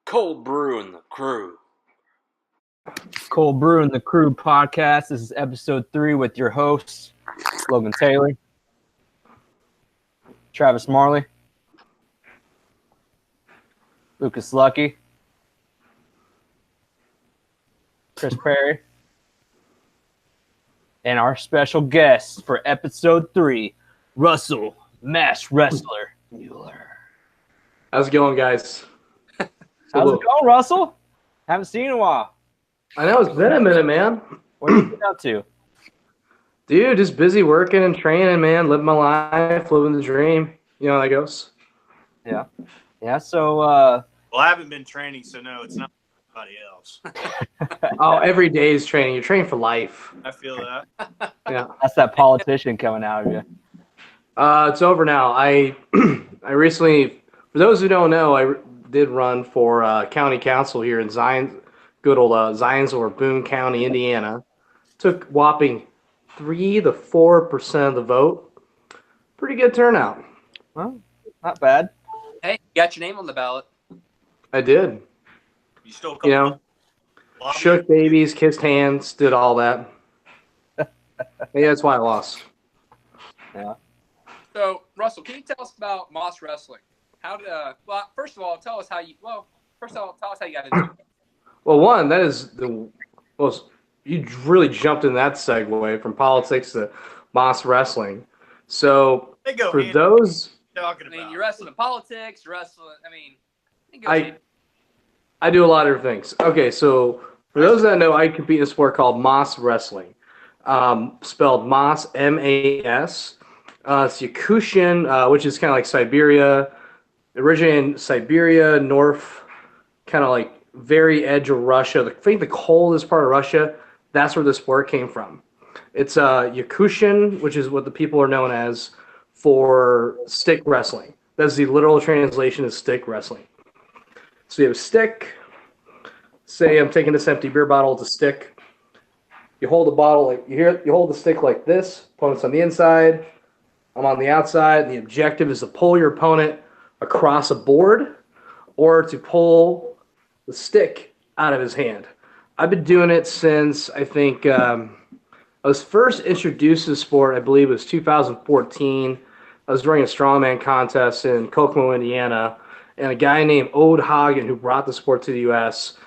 Cold Brew and the Crew. Cold Brew and the Crew podcast. This is episode 3 with your hosts, Logan Taylor, Travis Marley, Lucas Lucky, Chris Perry, and our special guest for episode 3, Russell Mass Wrestler Mueller. How's it going, guys? How's it going, Russell? Haven't seen you in a while. I know, it's been a minute, man. What have you been up to? Dude, just busy working and training, man. Living my life, living the dream. You know how that goes. Yeah, so... Well, I haven't been training, so no, it's not anybody else. Oh, every day is training. You're training for life. I feel that. Yeah. That's that politician coming out of you. It's over now. I recently, for those who don't know, I did run for county council here in Zions, good old Zionsville, Boone County, Indiana. Took whopping 3 to 4% of the vote. Pretty good turnout. Well, not bad. Hey, you got your name on the ballot. I did. You still You know, shook babies, kissed hands, did all that. Yeah, that's why I lost. Yeah. So, Russell, can you tell us about Moss Wrestling? How did well, first of all, tell us how you got into it. Well, one, that is the most, you really jumped in that segue from politics to Moss Wrestling. So, They go for hand those, talking I about. mean, you're wrestling in politics, you're wrestling, I do a lot of different things. Okay, so for those that know, I compete in a sport called Moss Wrestling, spelled Moss, M-A-S. It's Yakutian, which is kind of like Siberia, originated in Siberia, north, kind of like very edge of Russia. I think the coldest part of Russia, that's where the sport came from. It's Yakutian, which is what the people are known as for stick wrestling. That's the literal translation of stick wrestling. So you have a stick. Say I'm taking this empty beer bottle, it's a stick. You hold the bottle like you hold the stick like this. Opponent's on the inside. I'm on the outside. And the objective is to pull your opponent across a board or to pull the stick out of his hand. I've been doing it since I think I was first introduced to the sport, I believe it was 2014. I was running a strongman contest in Kokomo, Indiana, and a guy named Ode Hagen, who brought the sport to the U.S.,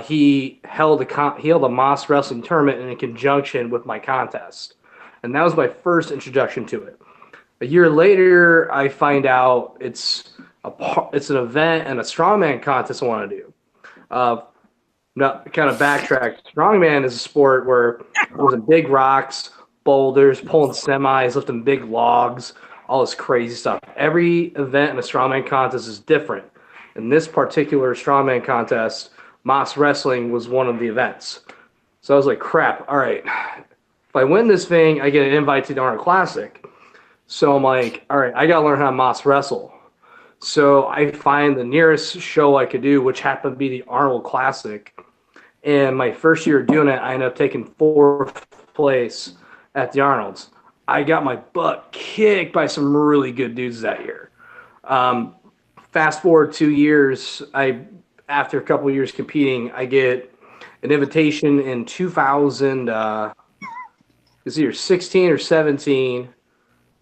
he held a Moss Wrestling tournament in conjunction with my contest. And that was my first introduction to it. A year later, I find out it's an event and a strongman contest I want to do. Kind of backtrack. Strongman is a sport where there's big rocks, boulders, pulling semis, lifting big logs, all this crazy stuff. Every event in a strongman contest is different. In this particular strongman contest, Moss Wrestling was one of the events. So I was like, crap, all right. If I win this thing, I get an invite to the Arnold Classic. So I'm like, all right, I got to learn how to Moss wrestle. So I find the nearest show I could do, which happened to be the Arnold Classic. And my first year doing it, I ended up taking 4th place at the Arnold's. I got my butt kicked by some really good dudes that year. Fast forward 2 years, after a couple of years competing, I get an invitation in 2000, it's either 16 or 17,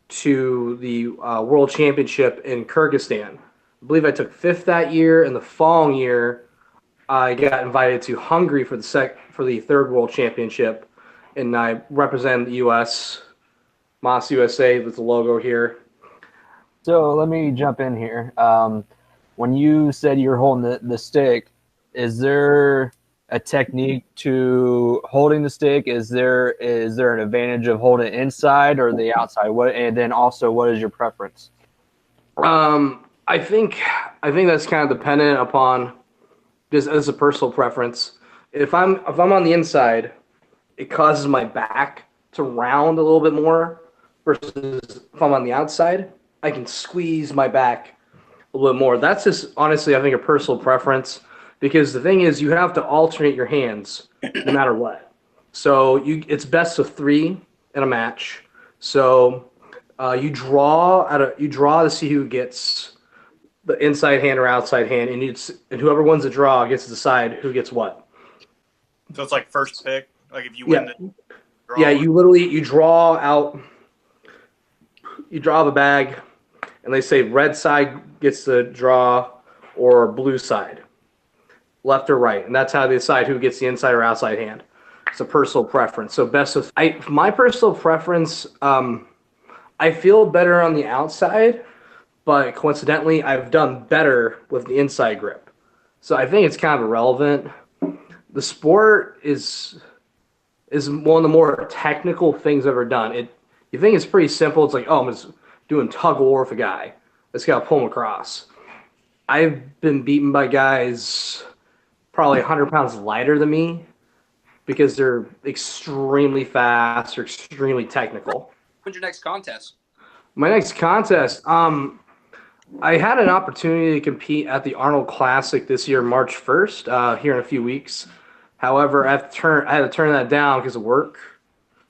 to the World Championship in Kyrgyzstan. I believe I took 5th that year, and the following year, I got invited to Hungary for the 3rd World Championship, and I represent the U.S., Moss USA with the logo here. So let me jump in here. When you said you're holding the stick, is there a technique to holding the stick? Is there an advantage of holding it inside or the outside? And then also, what is your preference? I think that's kind of dependent upon just as a personal preference. If I'm on the inside, it causes my back to round a little bit more. Versus if I'm on the outside, I can squeeze my back a little bit more. That's just honestly, I think, a personal preference, because the thing is, you have to alternate your hands no matter what. So it's best of 3 in a match. So you draw to see who gets the inside hand or outside hand, and whoever wins the draw gets to decide who gets what. So it's like first pick. Like if you win the draw. Yeah, you draw out, you draw the bag, and they say red side gets the draw or blue side, left or right, and that's how they decide who gets the inside or outside hand. It's a personal preference. So my personal preference, I feel better on the outside, but coincidentally, I've done better with the inside grip. So I think it's kind of irrelevant. The sport is one of the more technical things I've ever done. You think it's pretty simple. It's like, oh, I'm just doing tug of war with a guy. I just got to pull him across. I've been beaten by guys probably 100 pounds lighter than me because they're extremely fast or extremely technical. When's your next contest? My next contest, I had an opportunity to compete at the Arnold Classic this year, March 1st, here in a few weeks. However, I had to turn that down because of work,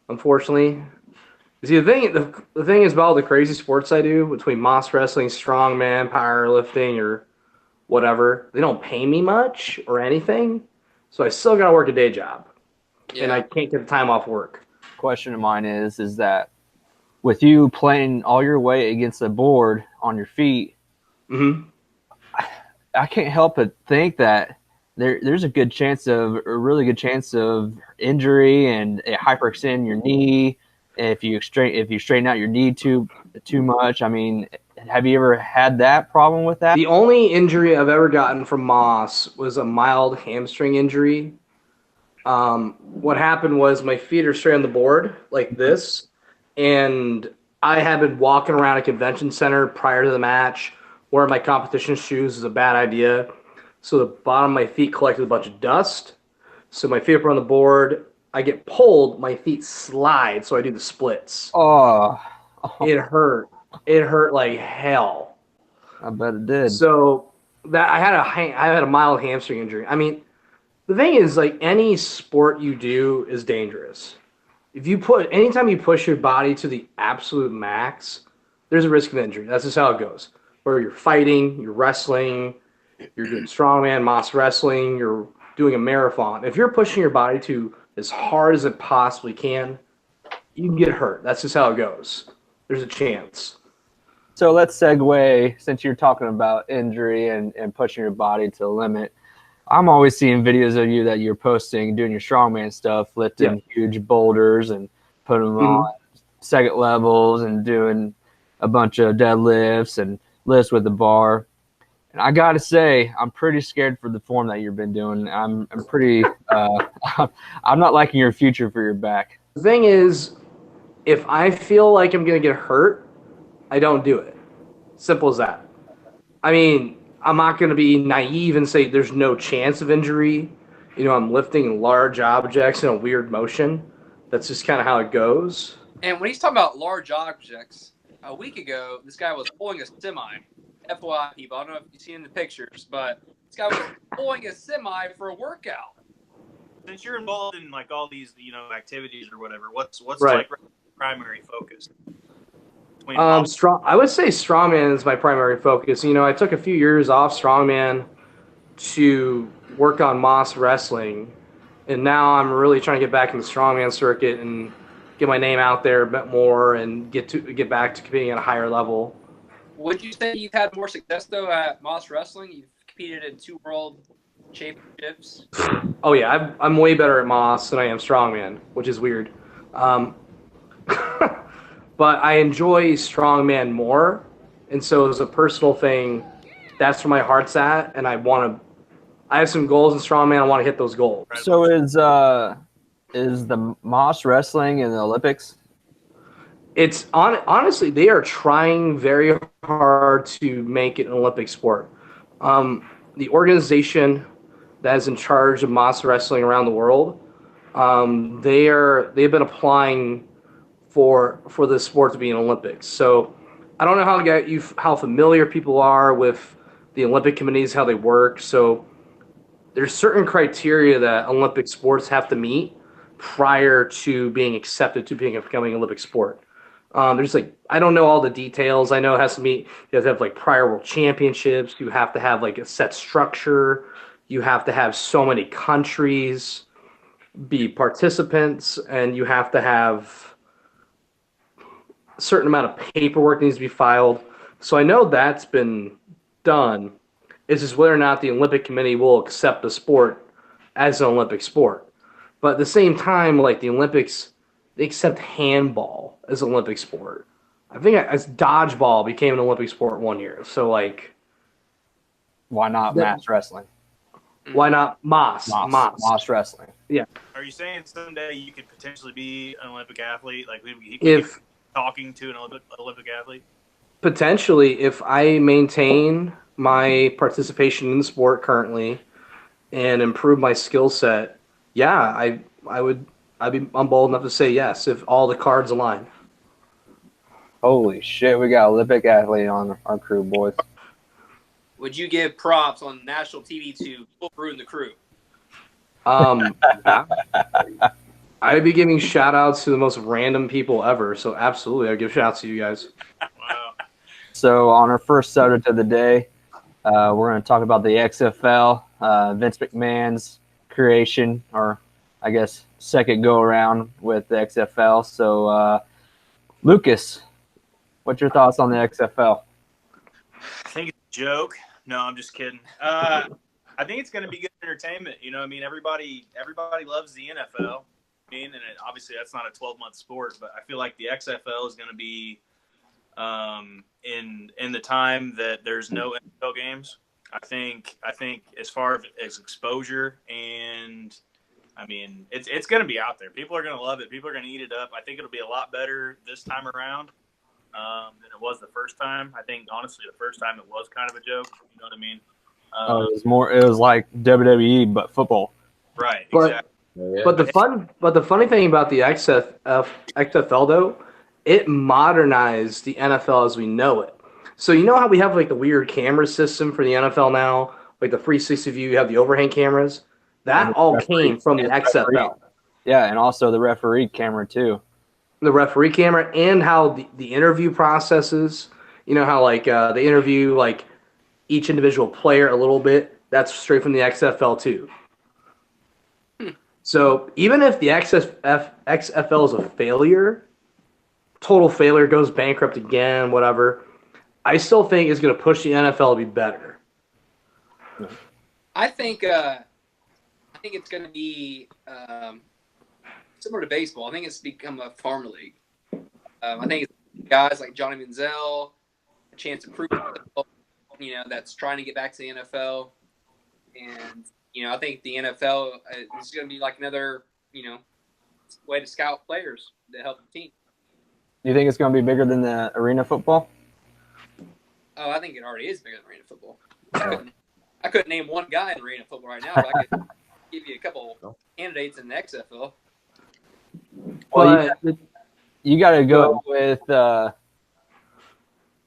unfortunately. See, the thing is about all the crazy sports I do, between Moss wrestling, strongman, powerlifting, or whatever, they don't pay me much or anything, so I still got to work a day job, and I can't get the time off work. Question of mine is that with you playing all your weight against the board on your feet, I can't help but think that there's a really good chance of injury and hyperextending your knee if you straighten out your knee too much. I mean, have you ever had that problem with that? The only injury I've ever gotten from Moss was a mild hamstring injury. What happened was my feet are straight on the board like this, and I had been walking around a convention center prior to the match wearing my competition shoes is a bad idea. So the bottom of my feet collected a bunch of dust. So my feet were on the board. I get pulled, my feet slide, so I do the splits. Oh. It hurt. It hurt like hell. I bet it did. So that I had a mild hamstring injury. I mean, the thing is, like, any sport you do is dangerous. Anytime you push your body to the absolute max, there's a risk of injury. That's just how it goes. Whether you're fighting, you're wrestling, you're doing strongman, Moss wrestling, you're doing a marathon. If you're pushing your body to as hard as it possibly can, you can get hurt. That's just how it goes. There's a chance. So let's segue, since you're talking about injury and pushing your body to the limit. I'm always seeing videos of you that you're posting, doing your strongman stuff, lifting huge boulders and putting them on second levels and doing a bunch of deadlifts and lifts with the bar. And I got to say, I'm pretty scared for the form that you've been doing. I'm pretty I'm not liking your future for your back. The thing is, if I feel like I'm going to get hurt, I don't do it. Simple as that. I mean, I'm not going to be naive and say there's no chance of injury. You know, I'm lifting large objects in a weird motion. That's just kind of how it goes. And when he's talking about large objects, a week ago, this guy was pulling a semi. FYI, people, I don't know if you've seen the pictures, but this guy was pulling a semi for a workout. Since you're involved in like all these, activities or whatever, what's Right. like primary focus? I would say strongman is my primary focus. You know, I took a few years off strongman to work on Moss wrestling, and now I'm really trying to get back in the strongman circuit and get my name out there a bit more and get back to competing at a higher level. Would you say you've had more success though at Moss wrestling? You've competed in 2 world championships. Oh yeah, I'm way better at Moss than I am strongman, which is weird. But I enjoy strongman more, and so as a personal thing, that's where my heart's at, and I have some goals in strongman. I want to hit those goals. So is the Moss wrestling in the Olympics? It's honestly, they are trying very hard to make it an Olympic sport. The organization that is in charge of Moss wrestling around the world, they've been applying for the sport to be an Olympics. So I don't know how familiar people are with the Olympic committees, how they work. So there's certain criteria that Olympic sports have to meet prior to being accepted to becoming an Olympic sport. There's like I don't know all the details. I know it has to be you have to have like prior world championships. You have to have like a set structure. You have to have so many countries be participants, and you have to have a certain amount of paperwork needs to be filed. So I know that's been done. It's just whether or not the Olympic Committee will accept the sport as an Olympic sport. But at the same time, like the Olympics, they accept handball as an Olympic sport. I think as dodgeball became an Olympic sport one year. So like, Why not mass wrestling? why not Moss wrestling. Are you saying someday you could potentially be an Olympic athlete? Like we If could be talking to an Olympic athlete? potentially, if I maintain my participation in the sport currently and improve my skill set, yeah, I'm bold enough to say yes if all the cards align. Holy shit, we got Olympic athlete on our crew, boys. Would you give props on national TV to Brew and the crew? I'd be giving shout outs to the most random people ever. So absolutely, I'd give shout outs to you guys. Wow. So on our first subject of the day, we're going to talk about the XFL, Vince McMahon's creation, or I guess second go around with the XFL. So Lucas, what's your thoughts on the XFL? I think it's a joke. No, I'm just kidding. I think it's going to be good entertainment. You know, I mean, everybody loves the NFL. And obviously that's not a 12-month sport, but I feel like the XFL is going to be in the time that there's no NFL games. I think as far as exposure, and I mean it's going to be out there. People are going to love it. People are going to eat it up. I think it'll be a lot better this time around than it was the first time. I think honestly the first time it was kind of a joke. You know what I mean? It was like WWE but football. Right. But- Exactly. Yeah. But the funny thing about the XFL though, it modernized the NFL as we know it. So you know how we have like the weird camera system for the NFL now, like the 360 view, you have the overhang cameras. That all came from the XFL. Yeah, and also the referee camera too. The referee camera and how the interview processes. You know how like they interview like each individual player a little bit. That's straight from the XFL too. So even if the XFL is a failure, total failure, goes bankrupt again, whatever, I still think it's going to push the NFL to be better. I think it's going to be similar to baseball. I think it's become a farmer league. I think it's guys like Johnny Manziel, a chance to prove himself, that's trying to get back to the NFL. And, I think the NFL is going to be like another, way to scout players to help the team. Do you think it's going to be bigger than the arena football? Oh, I think it already is bigger than arena football. I couldn't name one guy in arena football right now, but I could give you a couple candidates in the XFL. Well, you got to go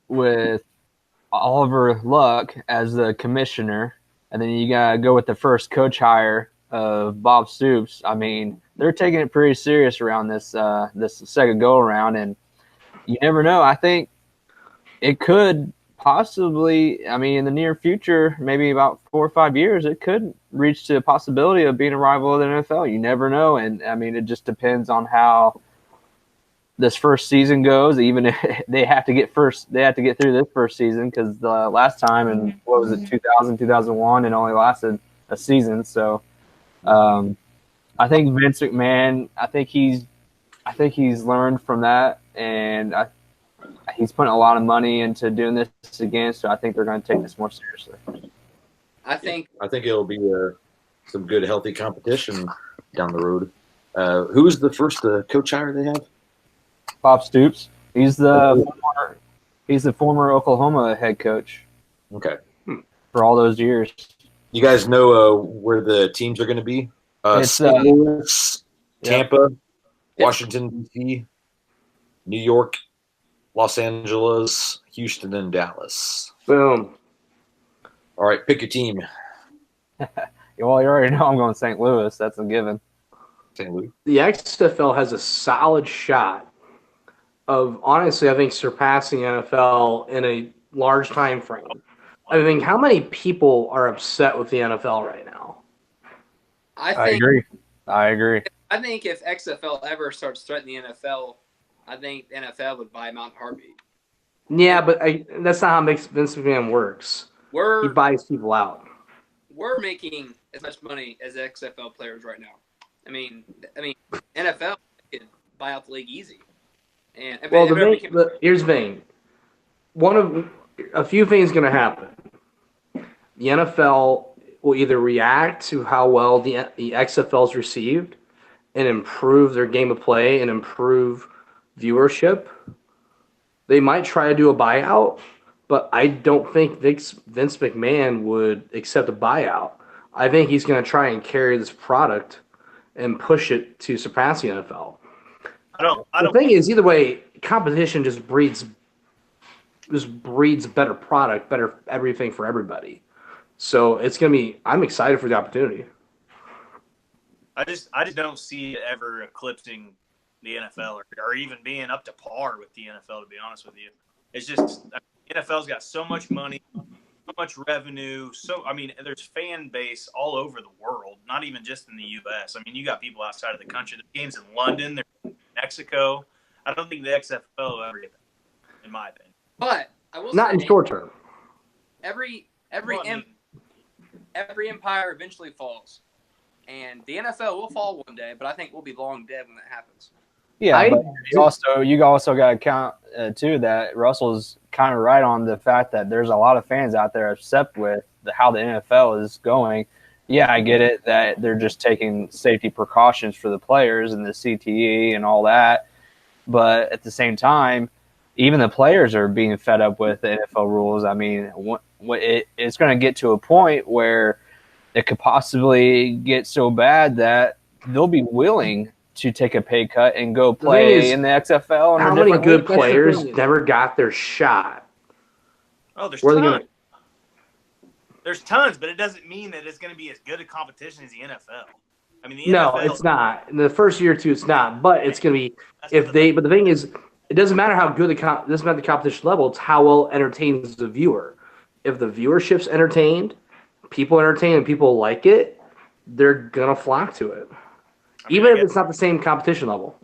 with Oliver Luck as the commissioner, and then you got to go with the first coach hire of Bob Stoops. I mean, they're taking it pretty serious around this second go around, and you never know. I think it could possibly, in the near future, maybe about 4 or 5 years, it could reach to a possibility of being a rival of the NFL. You never know, and it just depends on how this first season goes. Even if they have to get through this first season, because the last time in 2001, it only lasted a season. So I think Vince McMahon, I think he's learned from that, and he's putting a lot of money into doing this again. So I think they're going to take this more seriously. I think it'll be some good, healthy competition down the road. Who's the first coach hire they have? Bob Stoops. He's the former Oklahoma head coach. Okay. For all those years. You guys know where the teams are going to be? It's St. Louis, Tampa, Yep. Washington, D.C., New York, Los Angeles, Houston, and Dallas. Boom. All right, pick your team. Well, you already know I'm going St. Louis. That's a given. St. Louis. The XFL has a solid shot of honestly, I think surpassing NFL in a large time frame. I think how many people are upset with the NFL right now? I I think agree. I agree. I think if XFL ever starts threatening the NFL, I think the NFL would buy him out in a heartbeat. Yeah, but that's not how Vince McMahon works. He We're buys people out. we're making as much money as XFL players right now. I mean, NFL could buy out the league easy. And Well, here's the thing. A few things going to happen. The NFL will either react to how well the XFL is received and improve their game of play and improve viewership. They might try to do a buyout, but I don't think Vince McMahon would accept a buyout. I think he's going to try and carry this product and push it to surpass the NFL. The thing is, either way, competition just breeds better product, better everything for everybody. So it's gonna be. I'm excited for the opportunity. I just don't see it ever eclipsing the NFL or even being up to par with the NFL. To be honest with you, it's just the NFL's got so much money, so much revenue. So there's fan base all over the world, not even just in the U.S. I mean, you got people outside of the country. The games in London, they're in Mexico. I don't think the XFL will ever get that, in my opinion. But I will not say, in short term. Every empire eventually falls, and the NFL will fall one day. But I think we'll be long dead when that happens. Yeah, but you also got to count too that Russell's kind of right on the fact that there's a lot of fans out there upset with how the NFL is going. Yeah, I get it that they're just taking safety precautions for the players and the CTE and all that, but at the same time, even the players are being fed up with the NFL rules. I mean, it's going to get to a point where it could possibly get so bad that they'll be willing to take a pay cut and go play in the XFL. How many good players never got their shot? Oh, there's tons. There's tons, but it doesn't mean that it's going to be as good a competition as the NFL. I mean, no, it's not. In the first year or two, it's not. But it's going to be But the thing is, it doesn't matter how good it doesn't matter the competition level. It's how well entertains the viewer. If the viewership's entertained, people entertain, and people like it, they're gonna flock to it. Even if it's not the same competition level.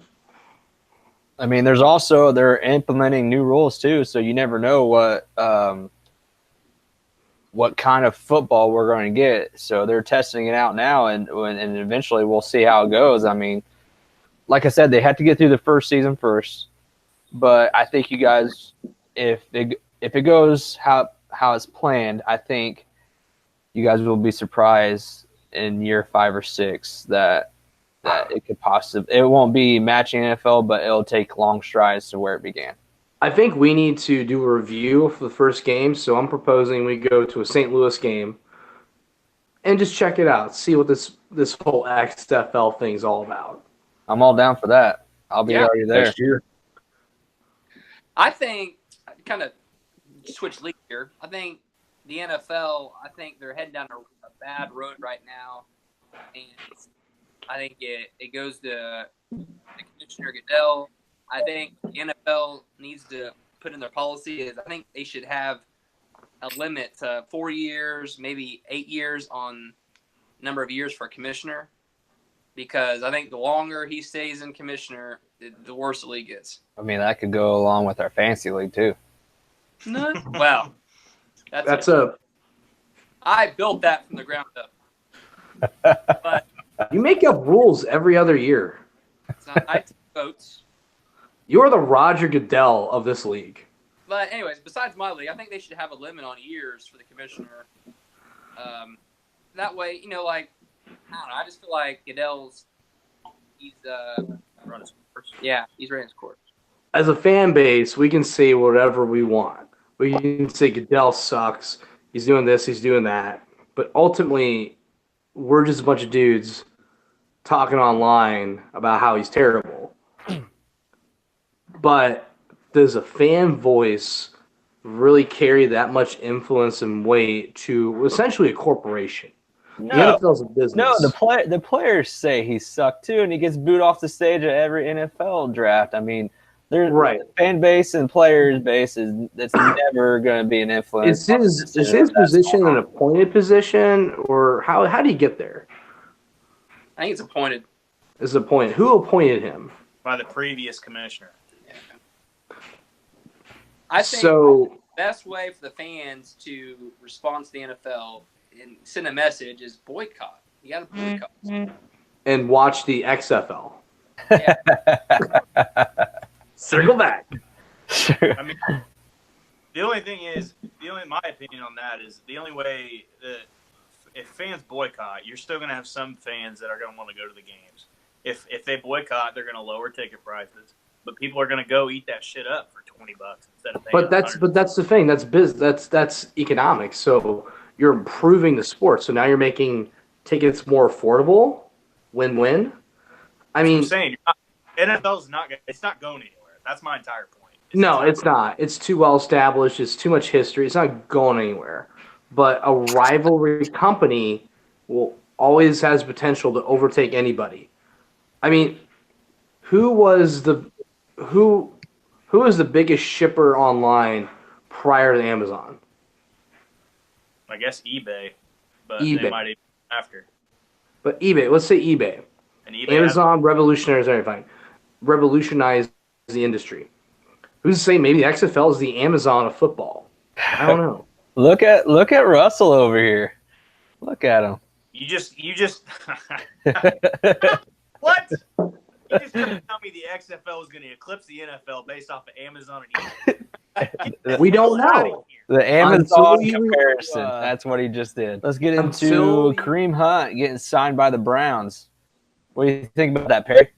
I mean, they're implementing new rules too, so you never know what kind of football we're going to get. So they're testing it out now, and eventually we'll see how it goes. I mean, like I said, they had to get through the first season first, but I think you guys, if it goes how it's planned, I think you guys will be surprised in year 5 or 6 that it could it won't be matching NFL, but it'll take long strides to where it began. I think we need to do a review for the first game, so I'm proposing we go to a St. Louis game and just check it out, see what this whole XFL thing's all about. I'm all down for that. I'll be already there. Next year. I think, kind of switch league here, I think the NFL, they're heading down a bad road right now, and I think it goes to Commissioner Goodell. I think the NFL needs to put in their policy is I think they should have a limit to 4 years, maybe 8 years on number of years for a commissioner, because I think the longer he stays in commissioner, the worse the league gets. I mean, that could go along with our fantasy league too. No, wow, I built that from the ground up. But you make up rules every other year. I take votes. You're the Roger Goodell of this league. But anyways, besides my league, I think they should have a limit on years for the commissioner. That way, I don't know, I just feel like Goodell's he's run his course. Yeah, he's ran his course. As a fan base, we can say whatever we want. We can say Goodell sucks. He's doing this, he's doing that. But ultimately, we're just a bunch of dudes talking online about how he's terrible. But does a fan voice really carry that much influence and weight to essentially a corporation? No, the NFL's a business. No, the players say he sucked too, and he gets booed off the stage at every NFL draft. I mean, There's Right. fan base and players base that's never going to be an influence. Is his position an appointed position, or how do you get there? I think it's appointed. Is appointed. Who appointed him? by the previous commissioner. Yeah. I think So the best way for the fans to respond to the NFL and send a message is boycott. You got to boycott. and watch the XFL. Yeah. Circle back. I mean, the only thing is, my opinion on that is the only way that if fans boycott, you're still going to have some fans that are going to want to go to the games. If they boycott, they're going to lower ticket prices, but people are going to go eat that shit up for $20 instead of paying. But that's the thing. That's economics. So you're improving the sport. So now you're making tickets more affordable. Win-win. I mean, I'm saying NFL's not going anywhere. That's my entire point. No, it's not. It's too well established. It's too much history. It's not going anywhere. But a rivalry company will always has potential to overtake anybody. I mean, who was the biggest shipper online prior to Amazon? I guess eBay, but eBay. they might even after. But eBay, let's say eBay. And eBay Amazon revolutionized the industry. Who's to say maybe the XFL is the Amazon of football? I don't know. Look at Russell over here. Look at him. You just what? You just trying to tell me the XFL is going to eclipse the NFL based off of Amazon and eBay? We don't know. The Amazon Until you- comparison. That's what he just did. Let's get into Until- Kareem Hunt getting signed by the Browns. What do you think about that, Perry?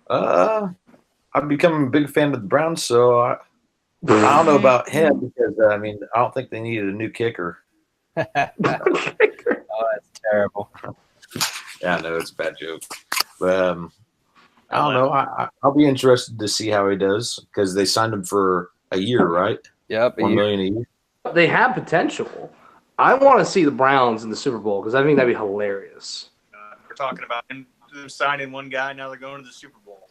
I've become a big fan of the Browns, so I don't know about him because I don't think they needed a new kicker. Oh, that's terrible. Yeah, I know it's a bad joke, but I don't know. I'll be interested to see how he does because they signed him for a year, right? Yep. $1 million a year. They have potential. I want to see the Browns in the Super Bowl because I think that'd be hilarious. We're talking about them signing one guy. Now they're going to the Super Bowl.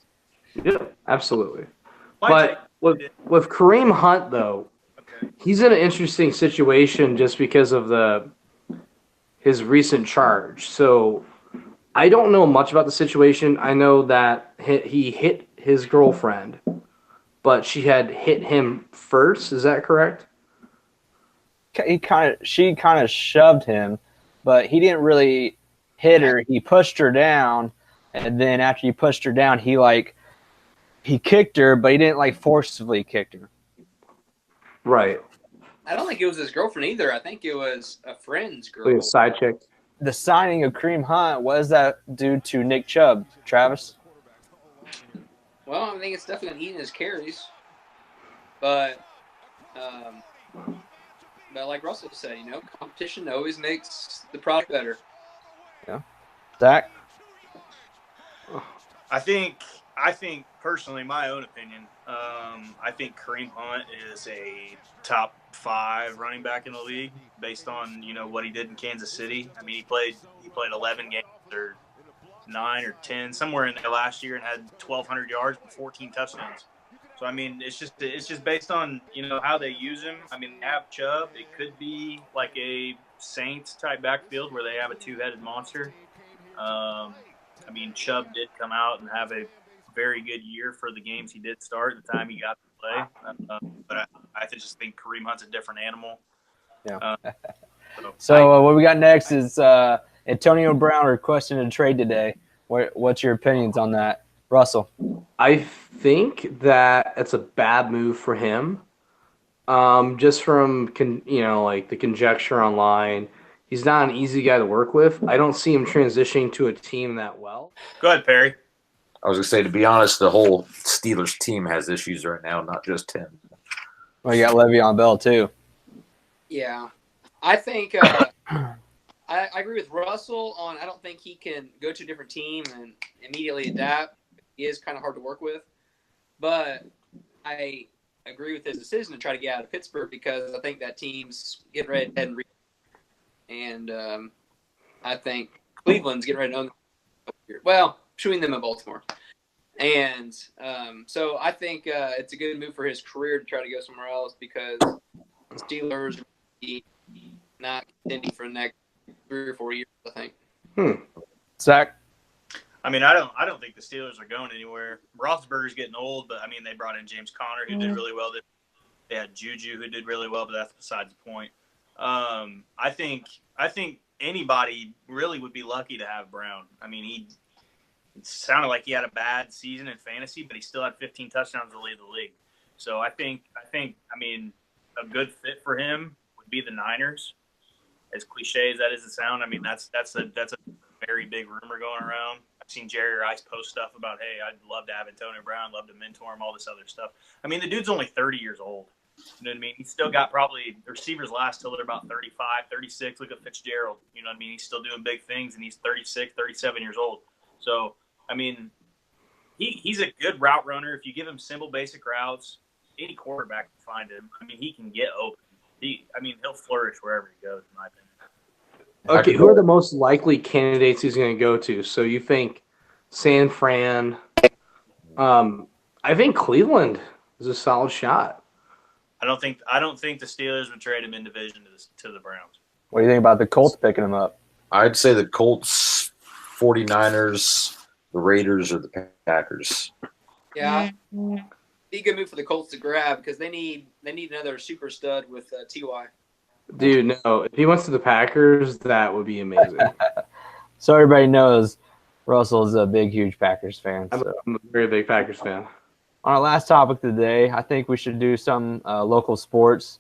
Yeah, absolutely. Why But with Kareem Hunt, though, he's in an interesting situation just because of his recent charge. So I don't know much about the situation. I know that he hit his girlfriend, but she had hit him first. Is that correct? She kind of shoved him, but he didn't really hit her. He pushed her down, and then after he pushed her down, he kicked her, but he didn't forcibly kick her. Right. I don't think it was his girlfriend either. I think it was a friend's girl. Like a side chick. The signing of Kareem Hunt, was that due to Nick Chubb, Travis? Well, I think it's definitely eating his carries. But like Russell said, competition always makes the product better. Yeah. Zach? I think personally, my own opinion, I think Kareem Hunt is a top 5 running back in the league based on what he did in Kansas City. I mean, he played 11 games or 9 or 10 somewhere in there last year and had 1,200 yards and 14 touchdowns. So I mean, it's just based on how they use him. I mean, they have Chubb. It could be like a Saints type backfield where they have a 2-headed monster. I mean, Chubb did come out and have a very good year for the games he did start at the time he got to play. But I just think Kareem Hunt's a different animal. Yeah. So what we got next Hmm. is Antonio Brown requesting a trade today. What's your opinions on that, Russell? I think that it's a bad move for him. Just from the conjecture online, he's not an easy guy to work with. I don't see him transitioning to a team that well. Go ahead, Perry. I was going to say, to be honest, the whole Steelers team has issues right now, not just him. Well, you got Le'Veon Bell too. Yeah. I think I agree with Russell on I don't think he can go to a different team and immediately adapt. He is kind of hard to work with. But I agree with his decision to try to get out of Pittsburgh because I think that team's getting ready to head and I think Cleveland's getting ready to own. Well, between them and Baltimore. And so I think it's a good move for his career to try to go somewhere else because the Steelers are not contending for the next 3 or 4 years, I think. Zach? I mean, I don't think the Steelers are going anywhere. Roethlisberger's getting old, but I mean, they brought in James Conner, who did really well. They had Juju, who did really well, but that's besides the point. I think anybody really would be lucky to have Brown. I mean, it sounded like he had a bad season in fantasy, but he still had 15 touchdowns to lead the league. So I think I mean, a good fit for him would be the Niners. As cliche as that is to sound, I mean that's a very big rumor going around. I've seen Jerry Rice post stuff about, hey, I'd love to have Antonio Brown, love to mentor him, all this other stuff. I mean, the dude's only 30 years old. You know what I mean? He's still got probably the receivers last till they're about 35, 36. Look at Fitzgerald. You know what I mean? He's still doing big things, and he's 36, 37 years old. So, I mean, he's a good route runner. If you give him simple, basic routes, any quarterback can find him. I mean, he can get open. He'll flourish wherever he goes, in my opinion. Okay, who are the most likely candidates he's going to go to? So you think San Fran? I think Cleveland is a solid shot. I don't think the Steelers would trade him in division to the Browns. What do you think about the Colts picking him up? I'd say the Colts, 49ers, the Raiders, or the Packers. Yeah, be a good move for the Colts to grab because they need another super stud with Ty. Dude, no. If he went to the Packers, that would be amazing. So everybody knows Russell's a big, huge Packers fan. So. I'm a very big Packers fan. On our last topic today, I think we should do some local sports.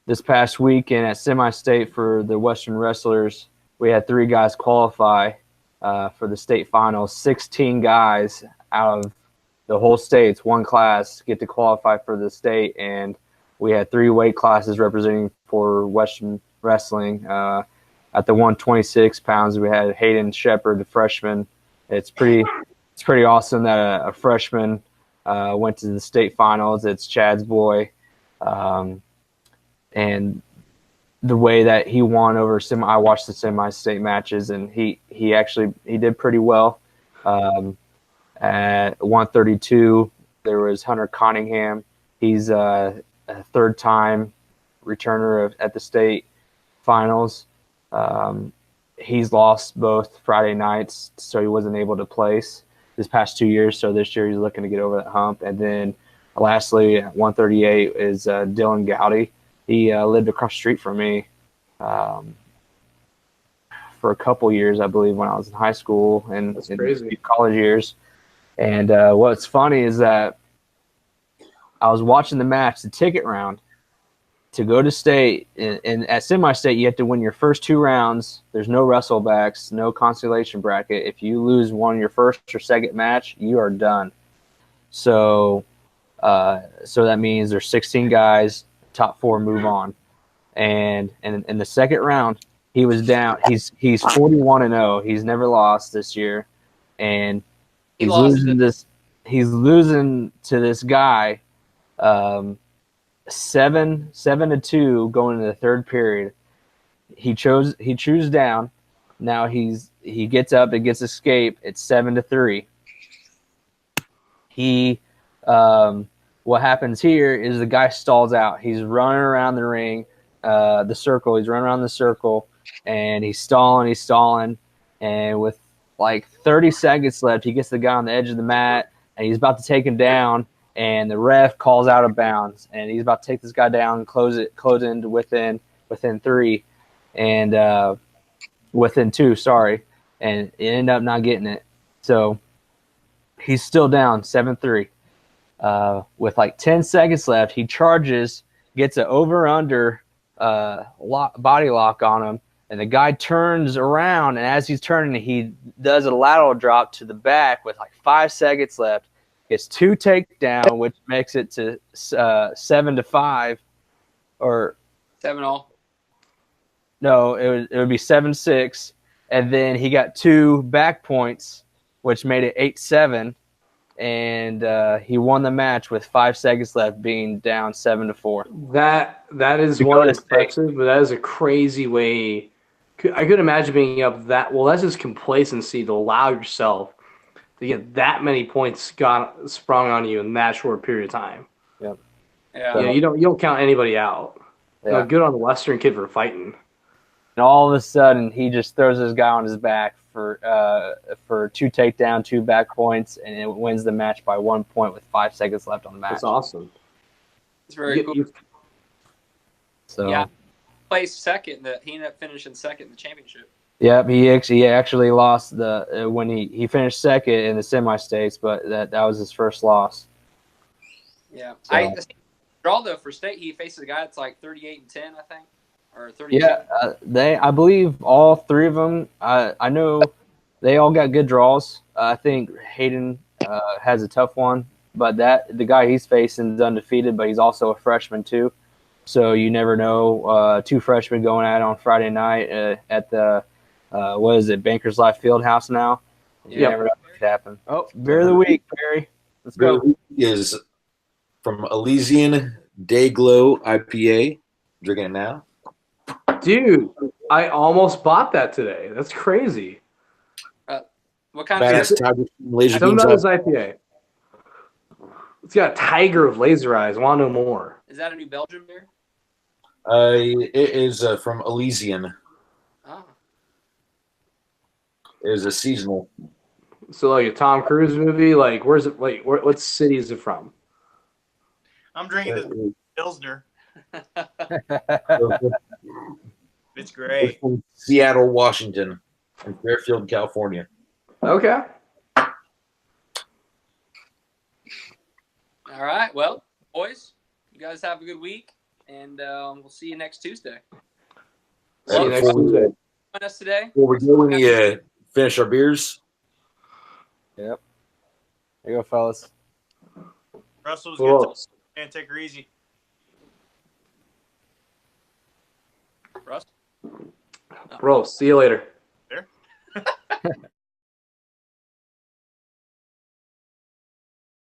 This past weekend at semi-state for the Western Wrestlers, we had 3 guys qualify for the state finals. 16 guys out of the whole state's one class get to qualify for the state, and we had 3 weight classes representing for Western Wrestling. At the 126 pounds, we had Hayden Shepard, the freshman. It's pretty awesome that a freshman went to the state finals. It's Chad's boy. And the way that he won over I watched the semi-state matches, and he did pretty well. At 132, there was Hunter Cunningham. He's a third-time returner at the state finals. He's lost both Friday nights, so he wasn't able to place this past 2 years. So this year he's looking to get over that hump. And then lastly, at 138 is Dylan Gowdy. He lived across the street from me for a couple years, I believe, when I was in high school and in college years. And what's funny is that I was watching the match, the ticket round, to go to state. And at semi-state, you have to win your first 2 rounds. There's no wrestlebacks, no consolation bracket. If you lose one your first or second match, you are done. So that means there's 16 guys, top 4 move on. And in the second round, he was down. He's 41-0. He's never lost this year, and he's losing to this guy 7-2 going into the third period. He chews down. Now he gets up and gets escape. It's 7-3. What happens here is the guy stalls out. He's running around the ring, the circle. He's running around the circle, and he's stalling. And with like 30 seconds left, he gets the guy on the edge of the mat, and he's about to take him down. And the ref calls out of bounds, and he's about to take this guy down and close in to within 3, and within 2, sorry, and it ended up not getting it. So he's still down 7-3. With like 10 seconds left, he charges, gets an over-under body lock on him, and the guy turns around, and as he's turning, he does a lateral drop to the back with like 5 seconds left. Gets 2 takedown, which makes it to 7-5, or 7-all. No, it would be 7-6, and then he got 2 back points, which made it 8-7, and he won the match with 5 seconds left, being down 7-4. That is one impressive, but that is a crazy way. I could imagine being up that. Well, that's just complacency to allow yourself to get that many points got sprung on you in that short period of time. Yeah. You don't count anybody out. Yeah. Good on the Western kid for fighting. And all of a sudden, he just throws this guy on his back for 2 takedown, 2 back points, and it wins the match by 1 point with 5 seconds left on the match. That's awesome. It's very cool. So Yeah. Placed second. He ended up finishing second in the championship. Yep, he actually lost when he finished second in the semi-states, but that was his first loss. Yeah. So. Draw though for state, he faces a guy that's like 38-10, I think, or 32. Yeah, I believe all 3 of them. I know they all got good draws. I think Hayden has a tough one, but the guy he's facing is undefeated, but he's also a freshman too. So you never know. 2 freshmen going at it on Friday night at the what is it, Bankers Life Fieldhouse now. You never know what could happen. Oh, beer of the week, Perry. Let's go. Beer is from Elysian Dayglow IPA. Drinking it now. Dude, I almost bought that today. That's crazy. What kind Badass of Tiger laser Some beams. of those IPA. It's got a tiger with laser eyes. Want to know more? Is that a New Belgium beer? It is from Elysian. Oh. It is a seasonal. So like a Tom Cruise movie. Like where's it? Like what city is it from? I'm drinking this Pilsner. It's great. It's from Seattle, Washington, and Fairfield, California. Okay. All right. Well, boys, you guys have a good week, and we'll see you next Tuesday. See you next Tuesday. Join us today. Before we go, we finish our beers. Yep. There you go, fellas. Russell's Cool. good. And take her easy. Russ? Bro, see you later.